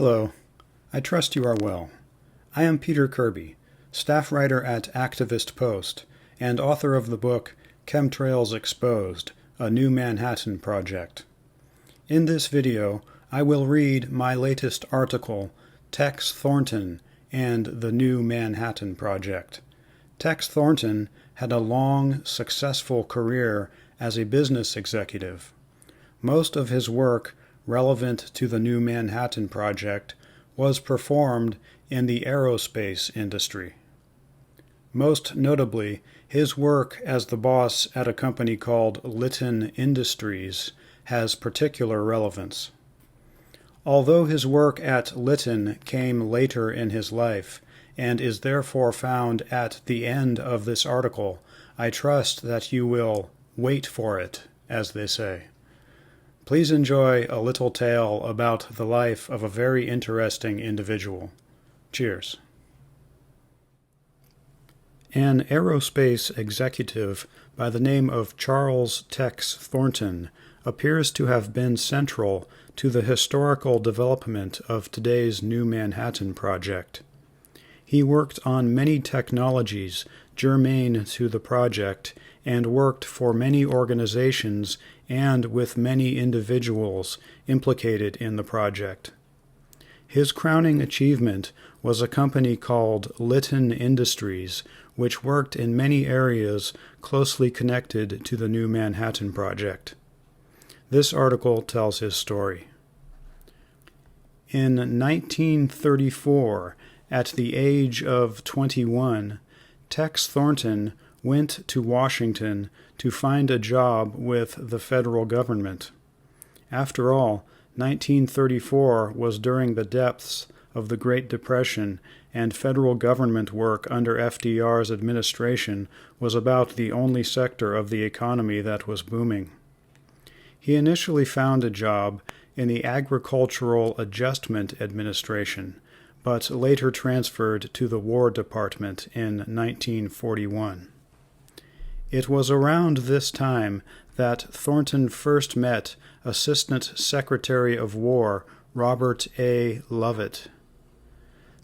Hello, I trust you are well. I am Peter Kirby, staff writer at Activist Post and author of the book Chemtrails Exposed, a New Manhattan Project. In this video, I will read my latest article, Tex Thornton and the New Manhattan Project. Tex Thornton had a long, successful career as a business executive. Most of his work relevant to the New Manhattan Project was performed in the aerospace industry. Most notably, his work as the boss at a company called Litton Industries has particular relevance. Although his work at Litton came later in his life and is therefore found at the end of this article, I trust that you will wait for it, as they say. Please enjoy a little tale about the life of a very interesting individual. Cheers. An aerospace executive by the name of Charles Tex Thornton appears to have been central to the historical development of today's New Manhattan Project. He worked on many technologies germane to the project and worked for many organizations and with many individuals implicated in the project. His crowning achievement was a company called Litton Industries, which worked in many areas closely connected to the New Manhattan Project. This article tells his story. In 1934, at the age of 21, Tex Thornton went to Washington to find a job with the federal government. After all, 1934 was during the depths of the Great Depression, and federal government work under FDR's administration was about the only sector of the economy that was booming. He initially found a job in the Agricultural Adjustment Administration, but later transferred to the War Department in 1941. It was around this time that Thornton first met Assistant Secretary of War Robert A. Lovett.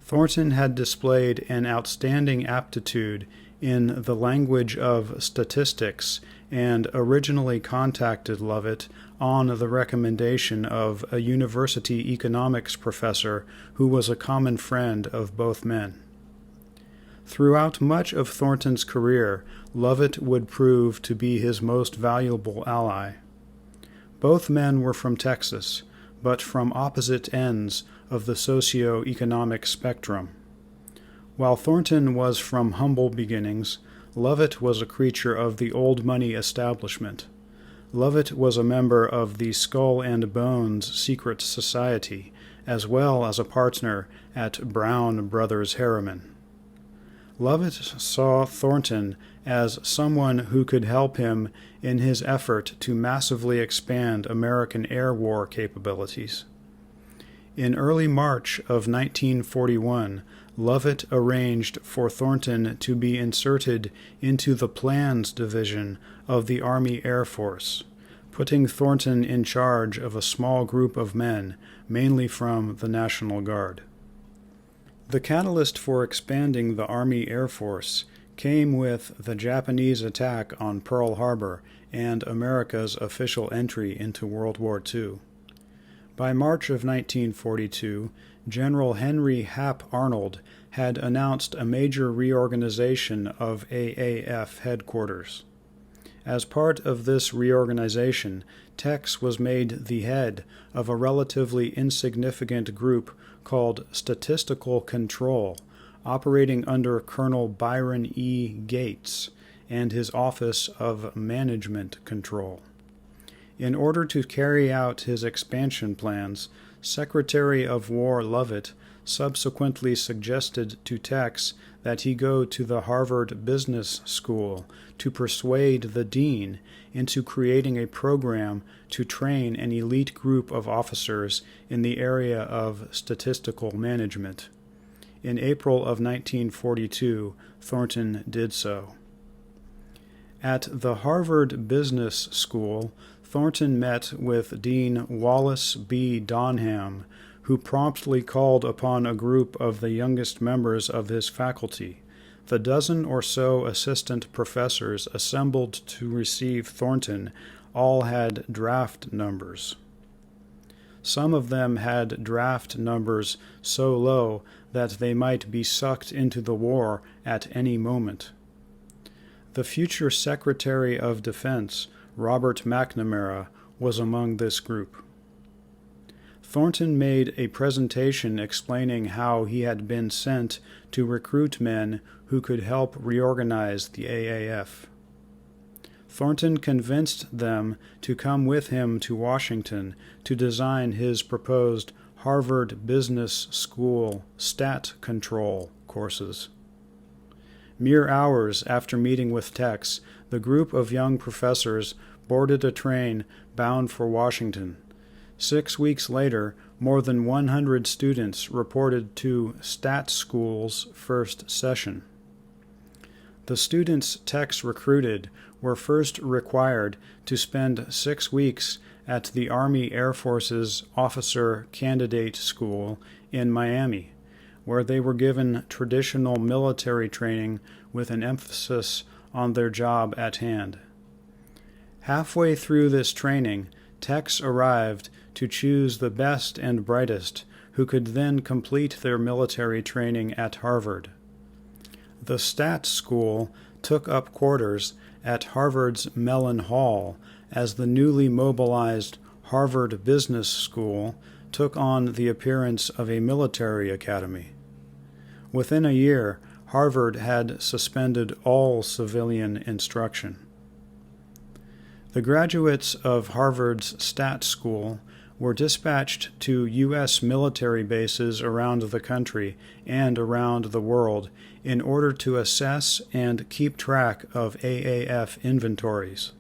Thornton had displayed an outstanding aptitude in the language of statistics and originally contacted Lovett on the recommendation of a university economics professor who was a common friend of both men. Throughout much of Thornton's career, Lovett would prove to be his most valuable ally. Both men were from Texas, but from opposite ends of the socio-economic spectrum. While Thornton was from humble beginnings, Lovett was a creature of the old money establishment. Lovett was a member of the Skull and Bones secret society, as well as a partner at Brown Brothers Harriman. Lovett saw Thornton as someone who could help him in his effort to massively expand American air war capabilities. In early March of 1941, Lovett arranged for Thornton to be inserted into the Plans Division of the Army Air Force, putting Thornton in charge of a small group of men, mainly from the National Guard. The catalyst for expanding the Army Air Force came with the Japanese attack on Pearl Harbor and America's official entry into World War II. By March of 1942, General Henry Hap Arnold had announced a major reorganization of AAF headquarters. As part of this reorganization, Tex was made the head of a relatively insignificant group called Statistical Control, operating under Colonel Byron E. Gates and his Office of Management Control. In order to carry out his expansion plans, Secretary of War Lovett subsequently suggested to Tex that he go to the Harvard Business School to persuade the dean into creating a program to train an elite group of officers in the area of statistical management. In April of 1942, Thornton did so. At the Harvard Business School, Thornton met with Dean Wallace B. Donham, who promptly called upon a group of the youngest members of his faculty. The dozen or so assistant professors assembled to receive Thornton all had draft numbers. Some of them had draft numbers so low that they might be sucked into the war at any moment. The future Secretary of Defense, Robert McNamara, was among this group. Thornton made a presentation explaining how he had been sent to recruit men who could help reorganize the AAF. Thornton convinced them to come with him to Washington to design his proposed Harvard Business School Stat Control courses. Mere hours after meeting with Tex, the group of young professors boarded a train bound for Washington. 6 weeks later, more than 100 students reported to Stat School's first session. The students Tex recruited were first required to spend 6 weeks at the Army Air Force's Officer Candidate School in Miami, where they were given traditional military training with an emphasis on their job at hand. Halfway through this training, Tex arrived to choose the best and brightest who could then complete their military training at Harvard. The Stat School took up quarters at Harvard's Mellon Hall as the newly mobilized Harvard Business School took on the appearance of a military academy. Within a year, Harvard had suspended all civilian instruction. The graduates of Harvard's Stat School were dispatched to U.S. military bases around the country and around the world in order to assess and keep track of AAF inventories.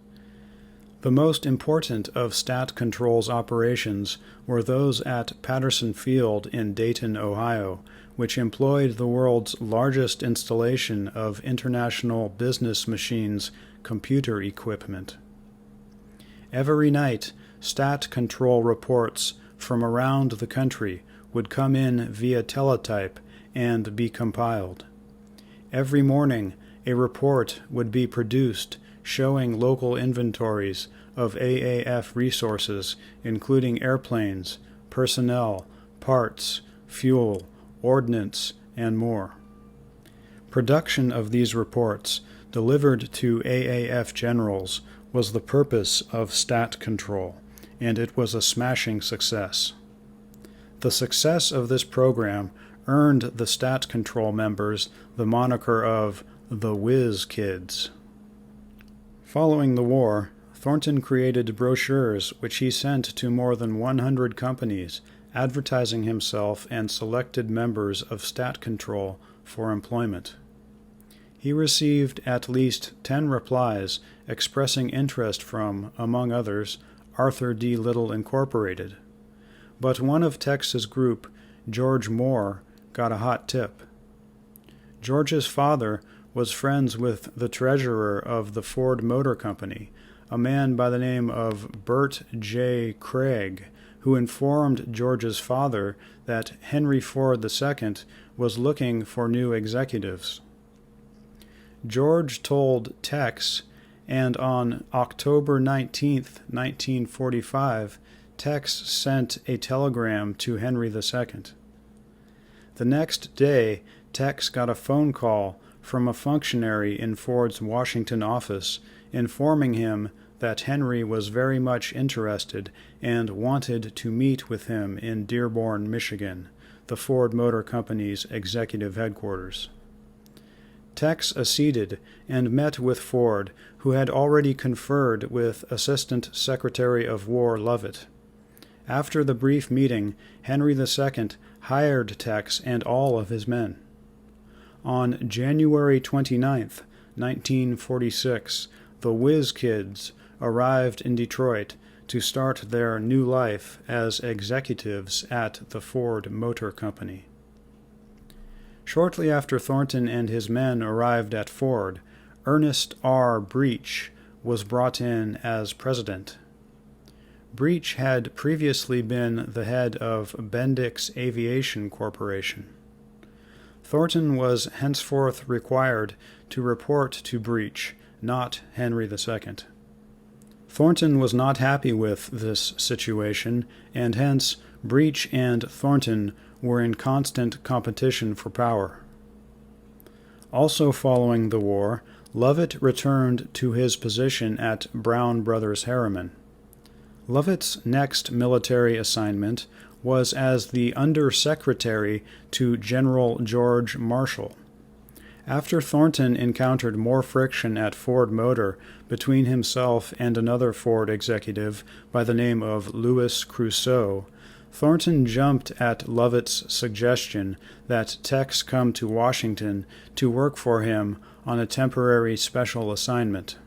The most important of Stat Control's operations were those at Patterson Field in Dayton, Ohio, which employed the world's largest installation of International Business Machines computer equipment. Every night, Stat Control reports from around the country would come in via teletype and be compiled. Every morning, a report would be produced showing local inventories of AAF resources, including airplanes, personnel, parts, fuel, ordnance, and more. Production of these reports, delivered to AAF generals, was the purpose of Stat Control, and it was a smashing success. The success of this program earned the Stat Control members the moniker of the Whiz Kids. Following the war, Thornton created brochures which he sent to more than 100 companies, advertising himself and selected members of Stat Control for employment. He received at least 10 replies expressing interest from, among others, Arthur D. Little Incorporated. But one of Tex's group, George Moore, got a hot tip. George's father was friends with the treasurer of the Ford Motor Company, a man by the name of Bert J. Craig, who informed George's father that Henry Ford II was looking for new executives. George told Tex, and on October 19, 1945, Tex sent a telegram to Henry II. The next day, Tex got a phone call from a functionary in Ford's Washington office informing him that Henry was very much interested and wanted to meet with him in Dearborn, Michigan, the Ford Motor Company's executive headquarters. Tex acceded and met with Ford, who had already conferred with Assistant Secretary of War Lovett. After the brief meeting, Henry II hired Tex and all of his men. On January 29, 1946, the Whiz Kids arrived in Detroit to start their new life as executives at the Ford Motor Company. Shortly after Thornton and his men arrived at Ford, Ernest R. Breech was brought in as president. Breach had previously been the head of Bendix Aviation Corporation. Thornton was henceforth required to report to Breach, not Henry II. Thornton was not happy with this situation, and hence Breach and Thornton were in constant competition for power. Also following the war, Lovett returned to his position at Brown Brothers Harriman. Lovett's next military assignment was as the Under-Secretary to General George Marshall. After Thornton encountered more friction at Ford Motor between himself and another Ford executive by the name of Louis Crusoe, Thornton jumped at Lovett's suggestion that Tex come to Washington to work for him on a temporary special assignment.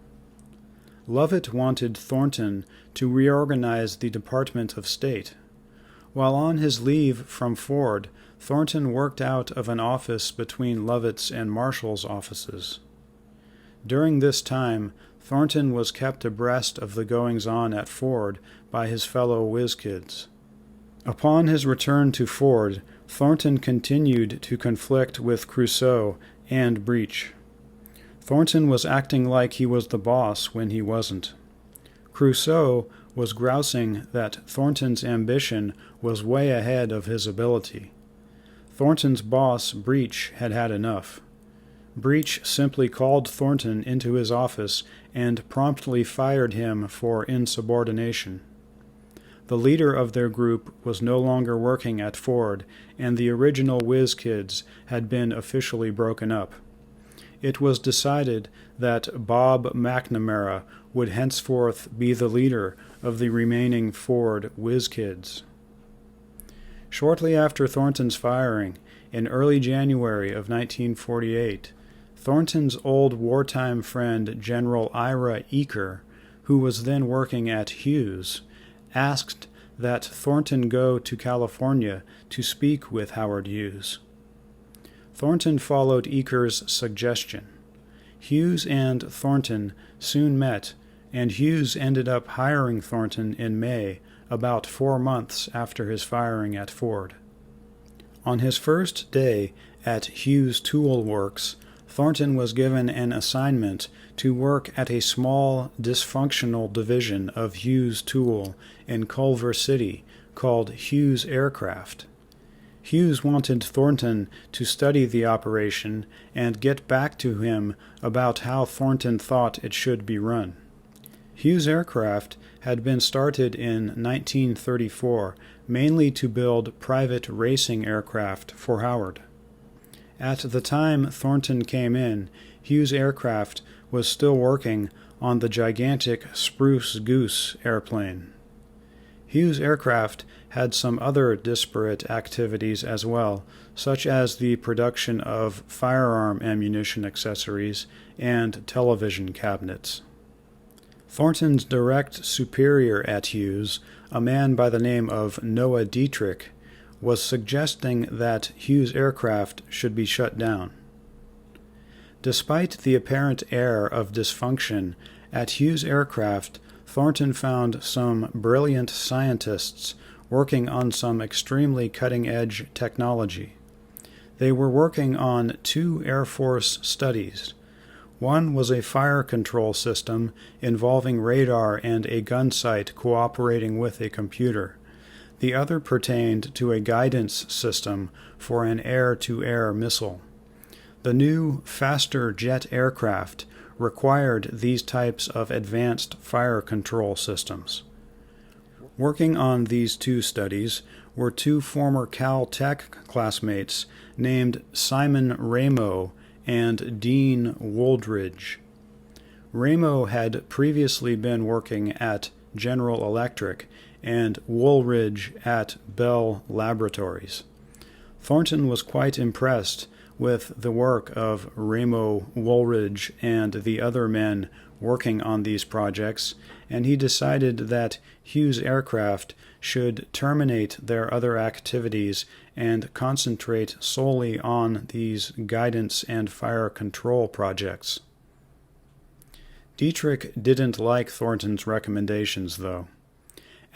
Lovett wanted Thornton to reorganize the Department of State. While on his leave from Ford, Thornton worked out of an office between Lovett's and Marshall's offices. During this time, Thornton was kept abreast of the goings-on at Ford by his fellow Whiz kids. Upon his return to Ford, Thornton continued to conflict with Crusoe and Breach. Thornton was acting like he was the boss when he wasn't. Crusoe was grousing that Thornton's ambition was way ahead of his ability. Thornton's boss, Breach, had had enough. Breach simply called Thornton into his office and promptly fired him for insubordination. The leader of their group was no longer working at Ford, and the original Whiz kids had been officially broken up. It was decided that Bob McNamara would henceforth be the leader of the remaining Ford Whiz kids. Shortly after Thornton's firing, in early January of 1948, Thornton's old wartime friend General Ira Eaker, who was then working at Hughes, asked that Thornton go to California to speak with Howard Hughes. Thornton followed Eaker's suggestion. Hughes and Thornton soon met, and Hughes ended up hiring Thornton in May, about 4 months after his firing at Ford. On his first day at Hughes Tool Works, Thornton was given an assignment to work at a small, dysfunctional division of Hughes Tool in Culver City called Hughes Aircraft. Hughes wanted Thornton to study the operation and get back to him about how Thornton thought it should be run. Hughes Aircraft had been started in 1934 mainly to build private racing aircraft for Howard. At the time Thornton came in, Hughes Aircraft was still working on the gigantic Spruce Goose airplane. Hughes Aircraft had some other disparate activities as well, such as the production of firearm ammunition accessories and television cabinets. Thornton's direct superior at Hughes, a man by the name of Noah Dietrich, was suggesting that Hughes Aircraft should be shut down. Despite the apparent air of dysfunction, at Hughes Aircraft, Thornton found some brilliant scientists working on some extremely cutting-edge technology. They were working on 2 Air Force studies. One was a fire control system involving radar and a gun sight cooperating with a computer. The other pertained to a guidance system for an air-to-air missile. The new, faster jet aircraft required these types of advanced fire control systems. Working on these 2 studies were 2 former Cal-Tech classmates named Simon Ramo and Dean Wooldridge. Ramo had previously been working at General Electric and Woolridge at Bell Laboratories. Thornton was quite impressed with the work of Ramo, Woolridge, and the other men working on these projects, and he decided that Hughes Aircraft should terminate their other activities and concentrate solely on these guidance and fire control projects. Dietrich didn't like Thornton's recommendations, though.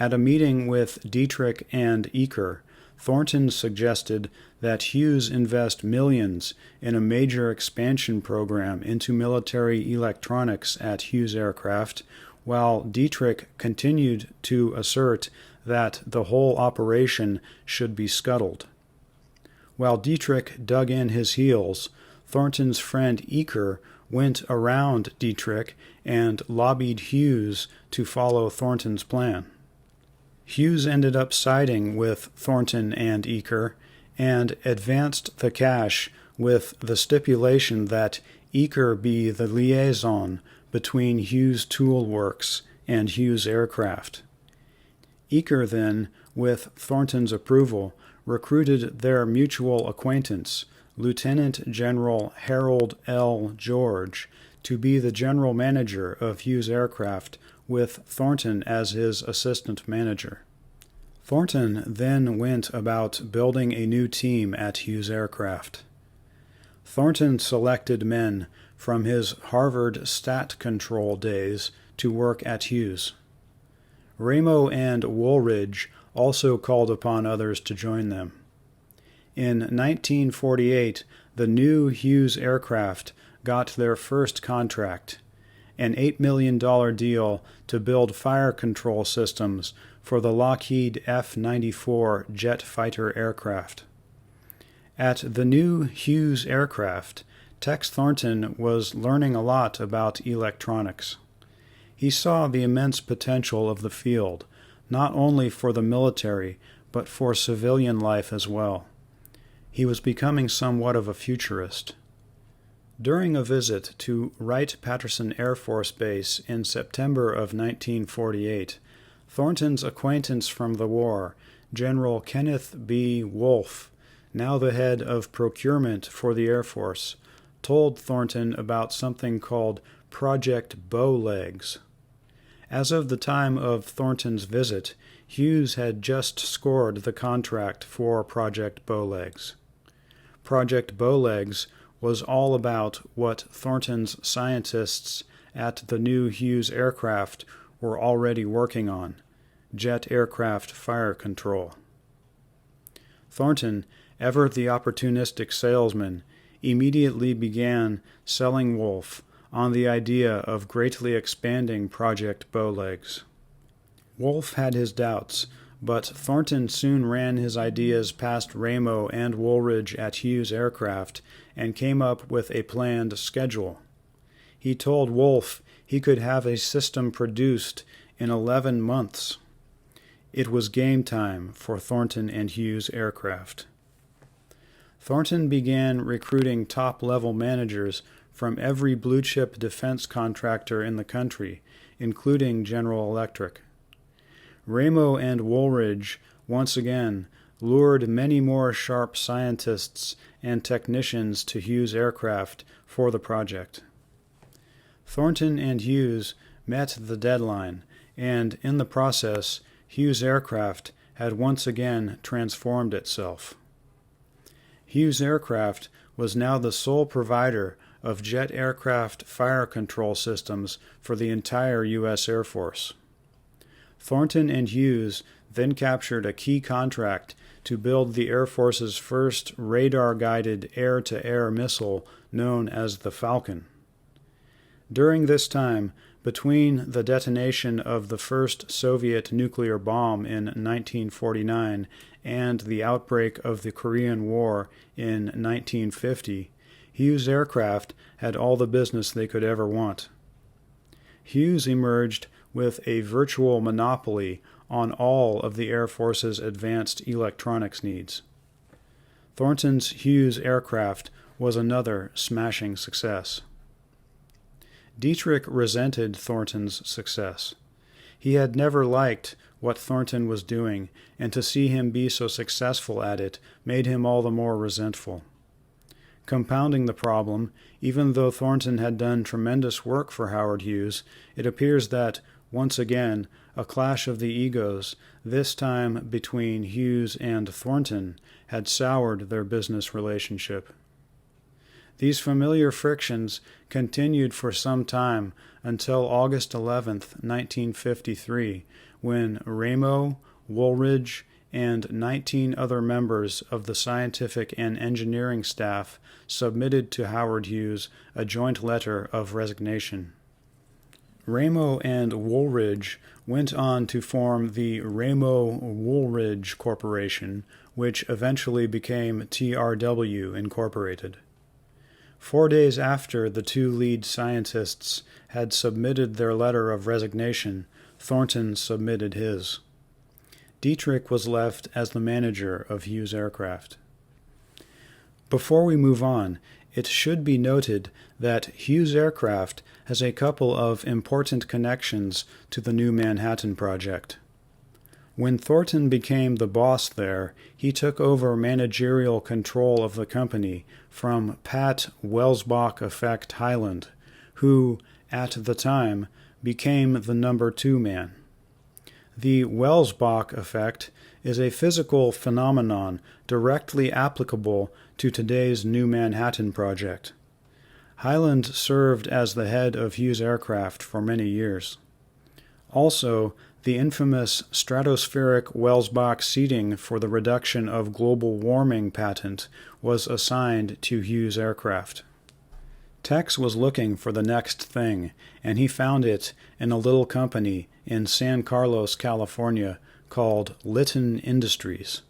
At a meeting with Dietrich and Eaker, Thornton suggested that Hughes invest millions in a major expansion program into military electronics at Hughes Aircraft, while Dietrich continued to assert that the whole operation should be scuttled. While Dietrich dug in his heels, Thornton's friend Eaker went around Dietrich and lobbied Hughes to follow Thornton's plan. Hughes ended up siding with Thornton and Eaker and advanced the cash with the stipulation that Eaker be the liaison between Hughes Tool Works and Hughes Aircraft. Eaker then, with Thornton's approval, recruited their mutual acquaintance, Lieutenant General Harold L. George, to be the general manager of Hughes Aircraft, with Thornton as his assistant manager. Thornton then went about building a new team at Hughes Aircraft. Thornton selected men from his Harvard stat control days to work at Hughes. Ramo and Woolridge also called upon others to join them. In 1948, the new Hughes Aircraft got their first contract, an $8 million deal to build fire control systems for the Lockheed F-94 jet fighter aircraft. At the new Hughes Aircraft, Tex Thornton was learning a lot about electronics. He saw the immense potential of the field, not only for the military, but for civilian life as well. He was becoming somewhat of a futurist. During a visit to Wright-Patterson Air Force Base in September of 1948, Thornton's acquaintance from the war, General Kenneth B. Wolfe, now the head of procurement for the Air Force, told Thornton about something called Project Bowlegs. As of the time of Thornton's visit, Hughes had just scored the contract for Project Bowlegs. Project Bowlegs was all about what Thornton's scientists at the new Hughes Aircraft were already working on: jet aircraft fire control. Thornton, ever the opportunistic salesman, immediately began selling Wolfe on the idea of greatly expanding Project Bowlegs. Wolfe had his doubts, but Thornton soon ran his ideas past Ramo and Woolridge at Hughes Aircraft and came up with a planned schedule. He told Wolfe he could have a system produced in 11 months. It was game time for Thornton and Hughes Aircraft. Thornton began recruiting top-level managers from every blue-chip defense contractor in the country, including General Electric. Ramo and Woolridge, once again, lured many more sharp scientists and technicians to Hughes Aircraft for the project. Thornton and Hughes met the deadline, and in the process, Hughes Aircraft had once again transformed itself. Hughes Aircraft was now the sole provider of jet aircraft fire control systems for the entire U.S. Air Force. Thornton and Hughes then captured a key contract to build the Air Force's first radar-guided air-to-air missile known as the Falcon. During this time, between the detonation of the first Soviet nuclear bomb in 1949 and the outbreak of the Korean War in 1950, Hughes Aircraft had all the business they could ever want. Hughes emerged with a virtual monopoly on all of the Air Force's advanced electronics needs. Thornton's Hughes Aircraft was another smashing success. Dietrich resented Thornton's success. He had never liked what Thornton was doing, and to see him be so successful at it made him all the more resentful. Compounding the problem, even though Thornton had done tremendous work for Howard Hughes, it appears that, once again, a clash of the egos, this time between Hughes and Thornton, had soured their business relationship. These familiar frictions continued for some time until August 11, 1953, when Ramo, Woolridge, and 19 other members of the scientific and engineering staff submitted to Howard Hughes a joint letter of resignation. Ramo and Woolridge went on to form the Ramo-Woolridge Corporation, which eventually became TRW Incorporated. 4 days after the two lead scientists had submitted their letter of resignation, Thornton submitted his. Dietrich was left as the manager of Hughes Aircraft. Before we move on, it should be noted that Hughes Aircraft has a couple of important connections to the new Manhattan Project. When Thornton became the boss there, he took over managerial control of the company from Pat Welsbach Effect Hyland, who, at the time, became the number 2 man. The Welsbach effect is a physical phenomenon directly applicable to today's new Manhattan Project. Hyland served as the head of Hughes Aircraft for many years. Also, the infamous stratospheric Welsbach seating for the reduction of global warming patent was assigned to Hughes Aircraft. Tex was looking for the next thing, and he found it in a little company in San Carlos, California, called Litton Industries.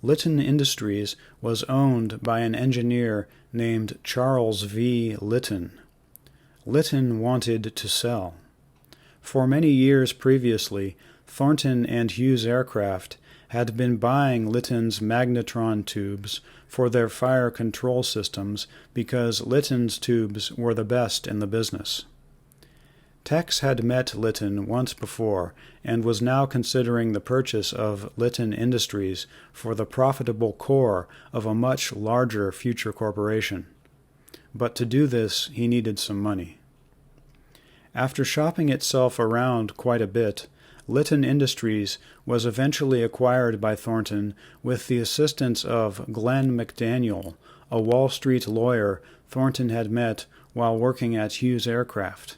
Litton Industries was owned by an engineer named Charles V. Litton. Litton wanted to sell. For many years previously, Thornton and Hughes Aircraft had been buying Litton's magnetron tubes for their fire control systems because Litton's tubes were the best in the business. Tex had met Litton once before and was now considering the purchase of Litton Industries for the profitable core of a much larger future corporation. But to do this, he needed some money. After shopping itself around quite a bit, Litton Industries was eventually acquired by Thornton with the assistance of Glenn McDaniel, a Wall Street lawyer Thornton had met while working at Hughes Aircraft.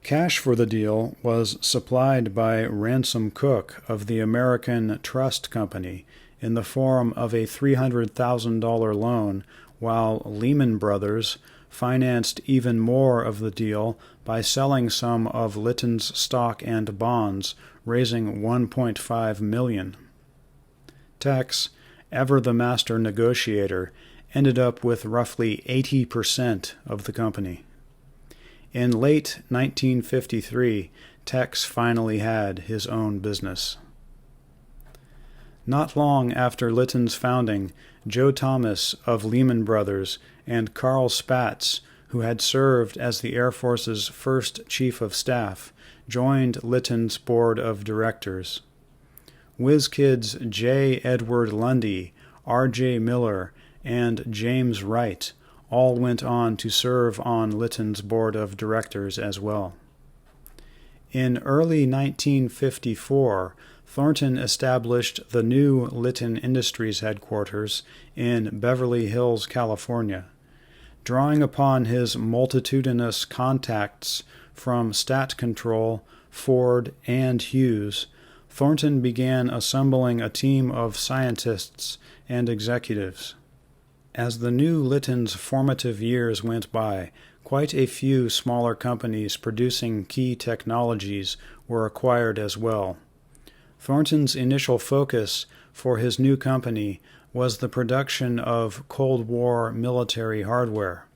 Cash for the deal was supplied by Ransom Cook of the American Trust Company in the form of a $300,000 loan, while Lehman Brothers financed even more of the deal by selling some of Litton's stock and bonds, raising $1.5 million. Tex, ever the master negotiator, ended up with roughly 80% of the company. In late 1953, Tex finally had his own business. Not long after Litton's founding, Joe Thomas of Lehman Brothers and Carl Spaatz, who had served as the Air Force's first Chief of Staff, joined Litton's board of directors. Whiz kids J. Edward Lundy, R.J. Miller, and James Wright all went on to serve on Litton's board of directors as well. In early 1954, Thornton established the new Litton Industries headquarters in Beverly Hills, California. Drawing upon his multitudinous contacts from Stat Control, Ford, and Hughes, Thornton began assembling a team of scientists and executives. As the new Litton's formative years went by, quite a few smaller companies producing key technologies were acquired as well. Thornton's initial focus for his new company was the production of Cold War military hardware.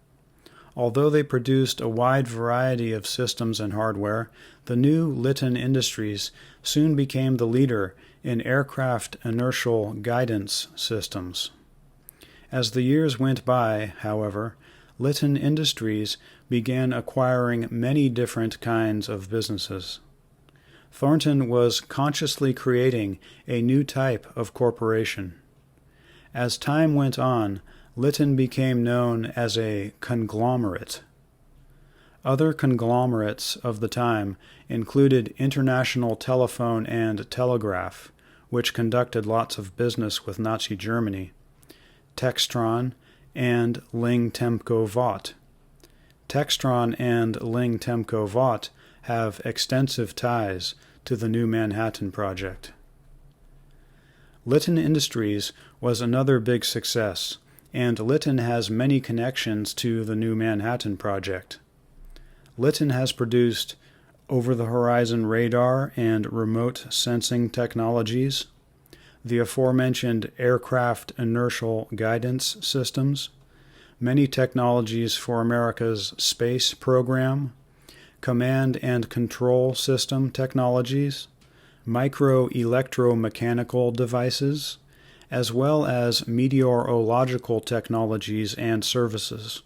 Although they produced a wide variety of systems and hardware, the new Litton Industries soon became the leader in aircraft inertial guidance systems. As the years went by, however, Litton Industries began acquiring many different kinds of businesses. Thornton was consciously creating a new type of corporation. As time went on, Litton became known as a conglomerate. Other conglomerates of the time included International Telephone and Telegraph, which conducted lots of business with Nazi Germany, Textron, and Ling Temco Vought. Textron and Ling Temco Vought have extensive ties to the new Manhattan Project. Litton Industries was another big success, and Litton has many connections to the new Manhattan Project. Litton has produced over-the-horizon radar and remote sensing technologies, the aforementioned aircraft inertial guidance systems, many technologies for America's space program, command and control system technologies, micro-electromechanical devices, as well as meteorological technologies and services.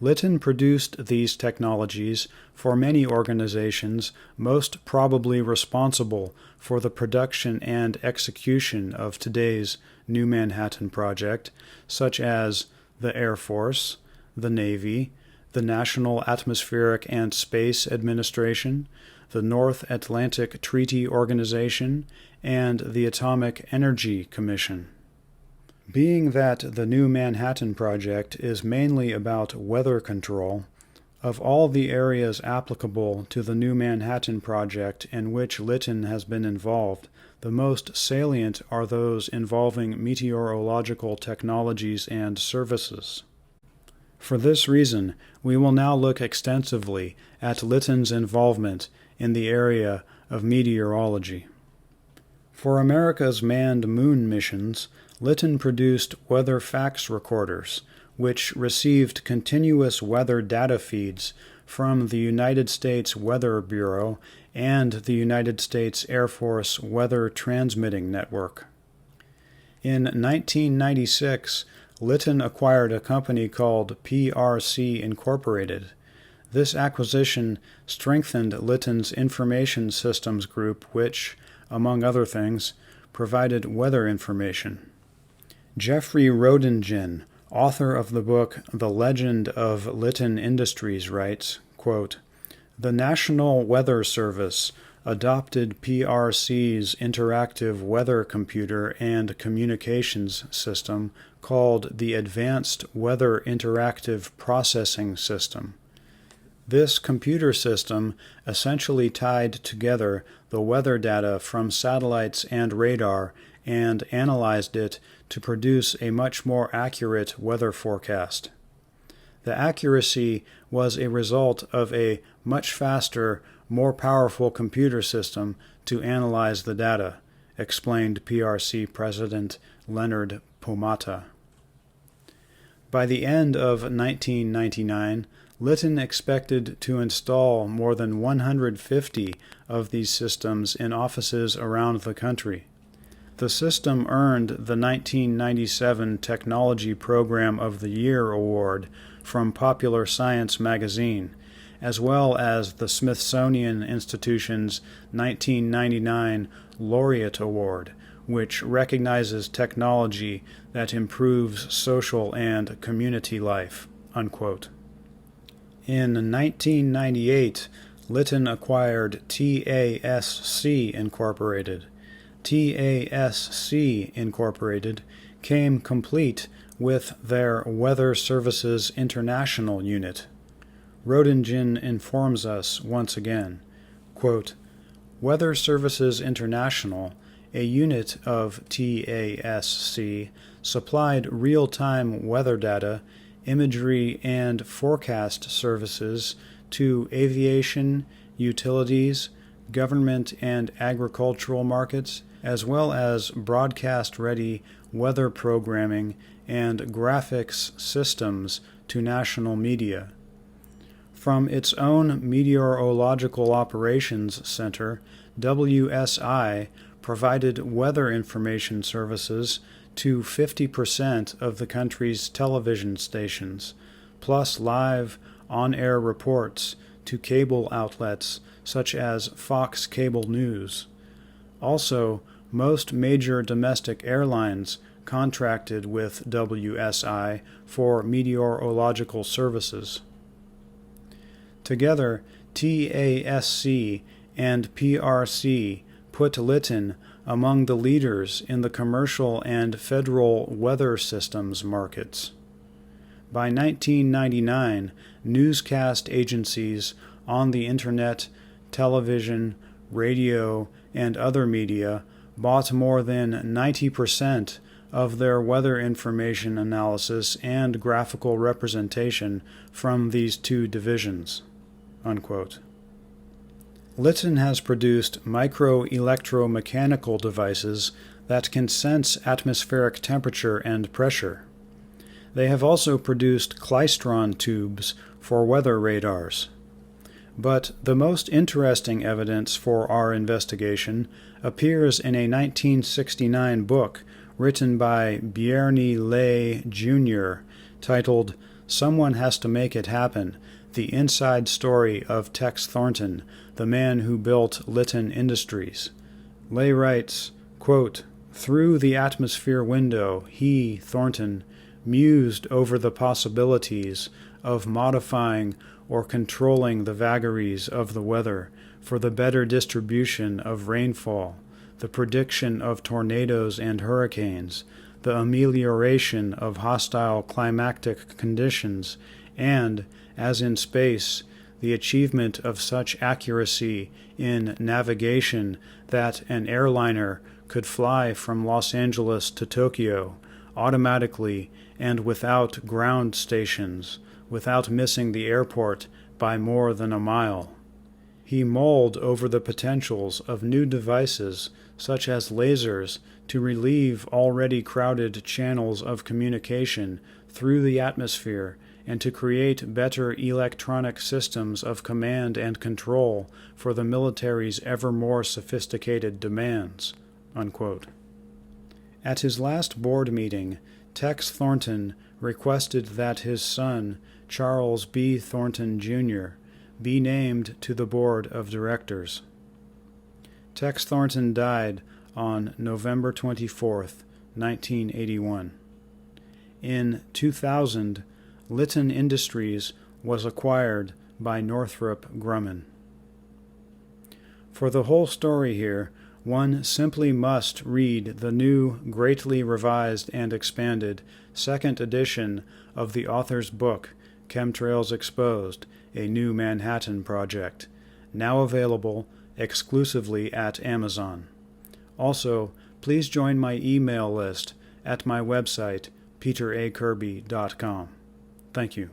Litton produced these technologies for many organizations most probably responsible for the production and execution of today's New Manhattan Project, such as the Air Force, the Navy, the National Atmospheric and Space Administration, the North Atlantic Treaty Organization, and the Atomic Energy Commission. Being that the New Manhattan Project is mainly about weather control, of all the areas applicable to the New Manhattan Project in which Litton has been involved, the most salient are those involving meteorological technologies and services. For this reason, we will now look extensively at Litton's involvement in the area of meteorology. For America's manned moon missions, Litton produced weather fax recorders, which received continuous weather data feeds from the United States Weather Bureau and the United States Air Force Weather Transmitting Network. In 1996, Litton acquired a company called PRC Incorporated. This acquisition strengthened Litton's Information Systems Group, which, among other things, provided weather information. Jeffrey Rodingen, author of the book The Legend of Litton Industries, writes, quote, "The National Weather Service adopted PRC's interactive weather computer and communications system called the Advanced Weather Interactive Processing System. This computer system essentially tied together the weather data from satellites and radar and analyzed it to produce a much more accurate weather forecast. The accuracy was a result of a much faster, more powerful computer system to analyze the data," explained PRC President Leonard Pomata. By the end of 1999, Litton expected to install more than 150 of these systems in offices around the country. The system earned the 1997 Technology Program of the Year award from Popular Science magazine, as well as the Smithsonian Institution's 1999 Laureate Award, which recognizes technology that improves social and community life." Unquote. In 1998, Litton acquired TASC Incorporated. TASC Incorporated came complete with their Weather Services International unit. Rodingen informs us once again, quote, "Weather Services International, a unit of TASC, supplied real-time weather data, imagery, and forecast services to aviation, utilities, government and agricultural markets, as well as broadcast-ready weather programming and graphics systems to national media. From its own Meteorological Operations Center, WSI provided weather information services to 50% of the country's television stations, plus live on-air reports to cable outlets such as Fox Cable News. Also, most major domestic airlines contracted with WSI for meteorological services. Together, TASC and PRC put Litton among the leaders in the commercial and federal weather systems markets. By 1999, newscast agencies on the Internet, television, radio, and other media bought more than 90% of their weather information analysis and graphical representation from these two divisions." Unquote. Litton has produced micro-electromechanical devices that can sense atmospheric temperature and pressure. They have also produced klystron tubes for weather radars. But the most interesting evidence for our investigation appears in a 1969 book written by Bjarne Lay Jr., titled "Someone Has to Make It Happen: The Inside Story of Tex Thornton, the Man Who Built Litton Industries." Lay writes, quote, "Through the atmosphere window, he, Thornton, mused over the possibilities of modifying or controlling the vagaries of the weather for the better distribution of rainfall, the prediction of tornadoes and hurricanes, the amelioration of hostile climatic conditions, and, as in space, the achievement of such accuracy in navigation that an airliner could fly from Los Angeles to Tokyo automatically and without ground stations, without missing the airport by more than a mile. He mulled over the potentials of new devices such as lasers to relieve already crowded channels of communication through the atmosphere and to create better electronic systems of command and control for the military's ever more sophisticated demands." Unquote. At his last board meeting, Tex Thornton requested that his son, Charles B. Thornton, Jr., be named to the board of directors. Tex Thornton died on November 24, 1981. In 2000, Litton Industries was acquired by Northrop Grumman. For the whole story here, one simply must read the new, greatly revised and expanded second edition of the author's book, Chemtrails Exposed, A New Manhattan Project, now available exclusively at Amazon. Also, please join my email list at my website, peterakirby.com. Thank you.